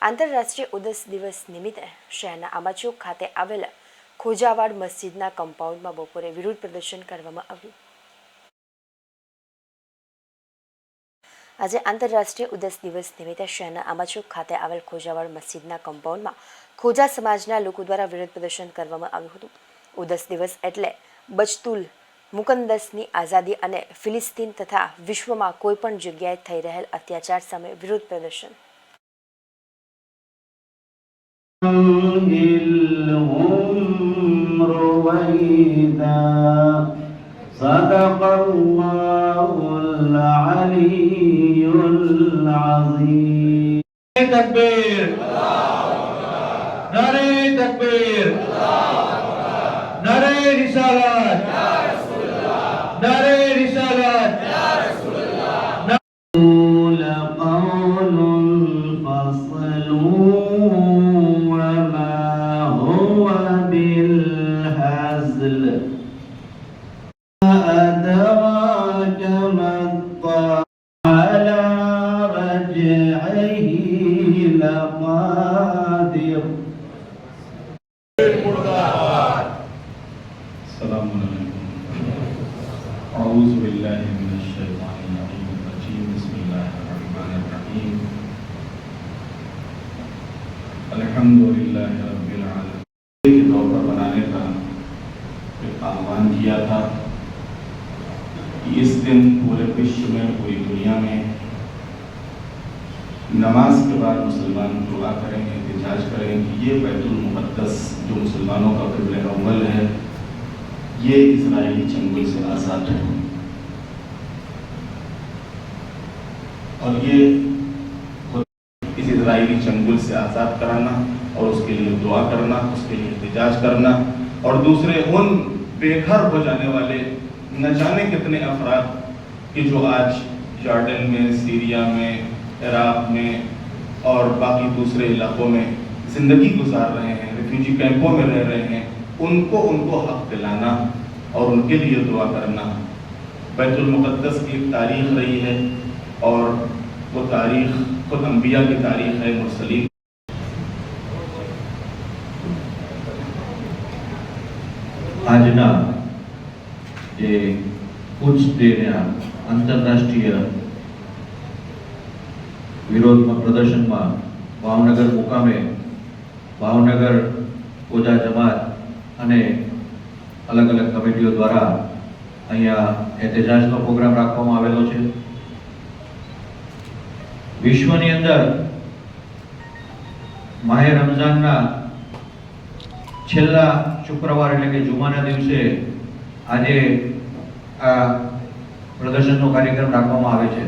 આંતરરાષ્ટ્રીય ઉદસ દિવસ નિમિત્તે શહેરના આંબાચોક ખાતે આવેલા ખોજાવાડ મસ્જિદના કમ્પાઉન્ડમાં બપોરે વિરોધ પ્રદર્શન કરવામાં આવ્યું। આજે આંતરરાષ્ટ્રીય ઉદસ દિવસ નિમિત્તે શહેરના આંબાચોક ખાતે આવેલ ખોજાવાડ મસ્જિદના કમ્પાઉન્ડમાં ખોજા સમાજના લોકો દ્વારા વિરોધ પ્રદર્શન કરવામાં આવ્યું હતું। ઉદસ દિવસ એટલે બચતુલ મુકદ્દસની આઝાદી અને ફિલિસ્તીન તથા વિશ્વમાં કોઈપણ જગ્યાએ થઈ રહેલ અત્યાચાર સામે વિરોધ પ્રદર્શન। तकबीर, नारे तकबीर, नारे रिसालत, नारे रिसालत, अल्हम्दुलिल्लाह रब्बिल आलमीन के तौर पर बनाने का एक आह्वान किया था कि इस दिन पूरे विश्व में पूरी दुनिया में नमाज के बाद मुसलमान दुआ करेंगे, एहतिजाज करेंगे कि ये बैतुल मुक़द्दस जो मुसलमानों का क़िबला अव्वल है ये इजरायली चंगुल से आज़ाद है। और ये इस इजरायली चंगुल से आज़ाद कराना और उसके लिए दुआ करना, उसके लिए एहतिजाज करना और दूसरे उन बेघर हो जाने वाले न जाने कितने अफराद कि जो आज जॉर्डन में, सीरिया में, इराक़ में और बाकी दूसरे इलाकों में ज़िंदगी गुजार रहे हैं, रिफ्यूजी कैंपों में रह रहे हैं, उनको हक दिलाना और उनके लिए दुआ करना। बैतुल मुक़द्दस की एक तारीख़ रही है और वो तारीख़ खुद अंबिया की तारीख़ है, मुरसलीन। આજના જે કુછ દેના આંતરરાષ્ટ્રીય વિરોધમાં પ્રદર્શનમાં ભાવનગર મુકામે ભાવનગર ખોજા જમાત અને અલગ અલગ કમિટીઓ દ્વારા અહીંયા એહતજાજનો પ્રોગ્રામ રાખવામાં આવેલો છે। વિશ્વની અંદર માહે રમઝાનના છેલ્લા શુક્રવાર એટલે કે જુમાના દિવસે આજે આ પ્રદર્શનનો કાર્યક્રમ રાખવામાં આવે છે।